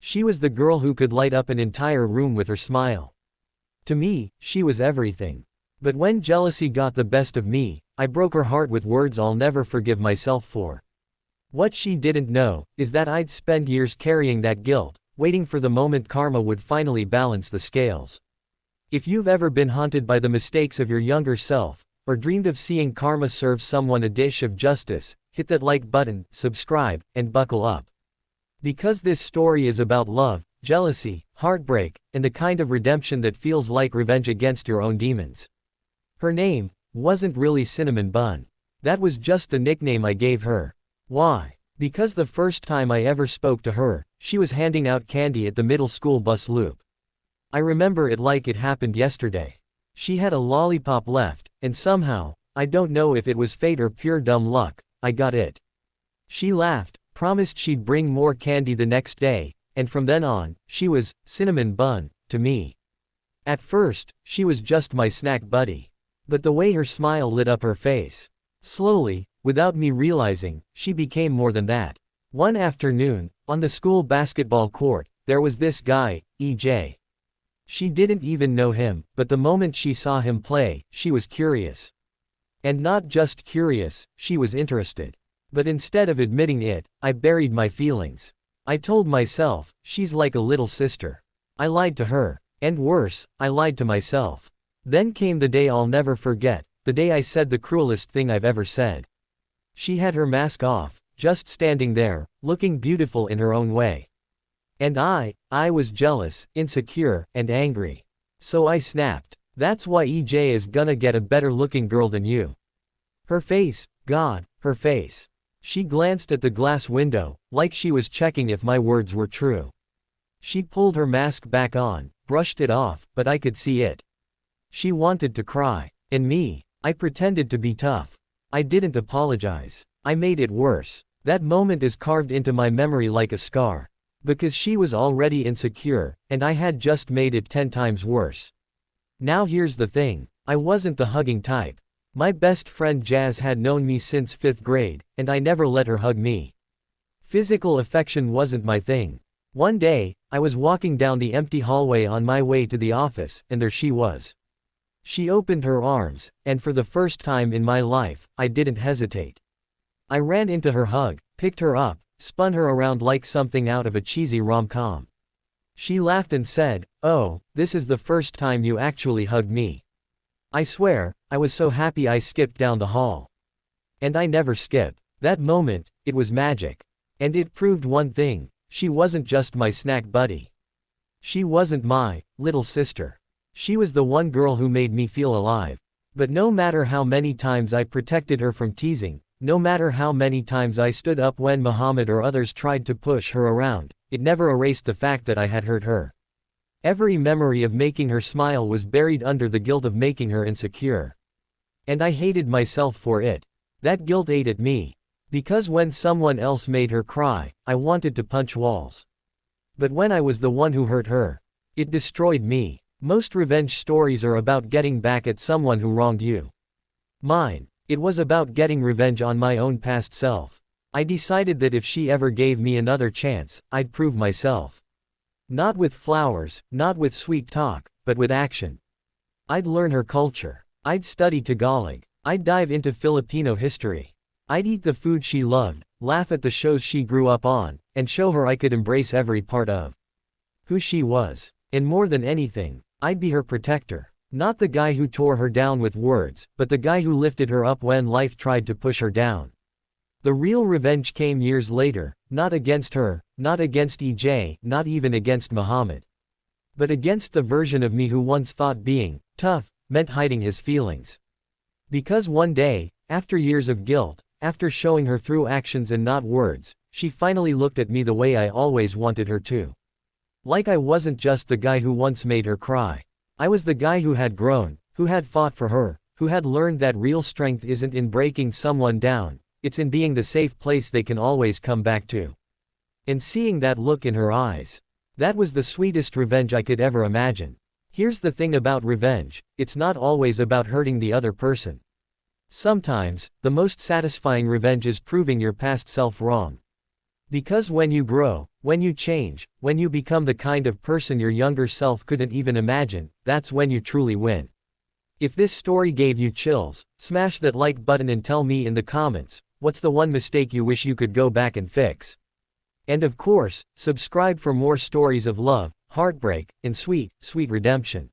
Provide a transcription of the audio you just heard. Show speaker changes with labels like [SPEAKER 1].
[SPEAKER 1] She was the girl who could light up an entire room with her smile. To me, she was everything. But when jealousy got the best of me, I broke her heart with words I'll never forgive myself for. What she didn't know is that I'd spend years carrying that guilt, waiting for the moment karma would finally balance the scales. If you've ever been haunted by the mistakes of your younger self, or dreamed of seeing karma serve someone a dish of justice, hit that like button, subscribe, and buckle up. Because this story is about love, jealousy, heartbreak, and the kind of redemption that feels like revenge against your own demons. Her name wasn't really Cinnamon Bun. That was just the nickname I gave her. Why? Because the first time I ever spoke to her, she was handing out candy at the middle school bus loop. I remember it like it happened yesterday. She had a lollipop left, and somehow, I don't know if it was fate or pure dumb luck, I got it. She laughed, promised she'd bring more candy the next day, and from then on, she was Cinnamon Bun to me. At first, she was just my snack buddy. But the way her smile lit up her face. Slowly, without me realizing, she became more than that. One afternoon, on the school basketball court, there was this guy, EJ. She didn't even know him, but the moment she saw him play, she was curious. And not just curious, she was interested. But instead of admitting it, I buried my feelings. I told myself, she's like a little sister. I lied to her. And worse, I lied to myself. Then came the day I'll never forget, the day I said the cruelest thing I've ever said. She had her mask off, just standing there, looking beautiful in her own way. And I was jealous, insecure, and angry. So I snapped. That's why EJ is gonna get a better looking girl than you. Her face, God, her face. She glanced at the glass window, like she was checking if my words were true. She pulled her mask back on, brushed it off, but I could see it. She wanted to cry. And me, I pretended to be tough. I didn't apologize. I made it worse. That moment is carved into my memory like a scar. Because she was already insecure, and I had just made it 10 times worse. Now here's the thing. I wasn't the hugging type. My best friend Jazz had known me since 5th grade, and I never let her hug me. Physical affection wasn't my thing. One day, I was walking down the empty hallway on my way to the office, and there she was. She opened her arms, and for the first time in my life, I didn't hesitate. I ran into her hug, picked her up, spun her around like something out of a cheesy rom-com. She laughed and said, "Oh, this is the first time you actually hugged me." I swear, I was so happy I skipped down the hall. And I never skip. That moment, it was magic. And it proved one thing, she wasn't just my snack buddy. She wasn't my little sister. She was the one girl who made me feel alive. But no matter how many times I protected her from teasing, no matter how many times I stood up when Muhammad or others tried to push her around, it never erased the fact that I had hurt her. Every memory of making her smile was buried under the guilt of making her insecure. And I hated myself for it. That guilt ate at me. Because when someone else made her cry, I wanted to punch walls. But when I was the one who hurt her, it destroyed me. Most revenge stories are about getting back at someone who wronged you. Mine, it was about getting revenge on my own past self. I decided that if she ever gave me another chance, I'd prove myself. Not with flowers, not with sweet talk, but with action. I'd learn her culture. I'd study Tagalog. I'd dive into Filipino history. I'd eat the food she loved, laugh at the shows she grew up on, and show her I could embrace every part of who she was. And more than anything, I'd be her protector. Not the guy who tore her down with words, but the guy who lifted her up when life tried to push her down. The real revenge came years later, not against her, not against EJ, not even against Muhammad. But against the version of me who once thought being tough meant hiding his feelings. Because one day, after years of guilt, after showing her through actions and not words, she finally looked at me the way I always wanted her to. Like I wasn't just the guy who once made her cry. I was the guy who had grown, who had fought for her, who had learned that real strength isn't in breaking someone down, it's in being the safe place they can always come back to. And seeing that look in her eyes, that was the sweetest revenge I could ever imagine. Here's the thing about revenge, it's not always about hurting the other person. Sometimes, the most satisfying revenge is proving your past self wrong. Because when you grow, when you change, when you become the kind of person your younger self couldn't even imagine, that's when you truly win. If this story gave you chills, smash that like button and tell me in the comments, what's the one mistake you wish you could go back and fix? And of course, subscribe for more stories of love, heartbreak, and sweet, sweet redemption.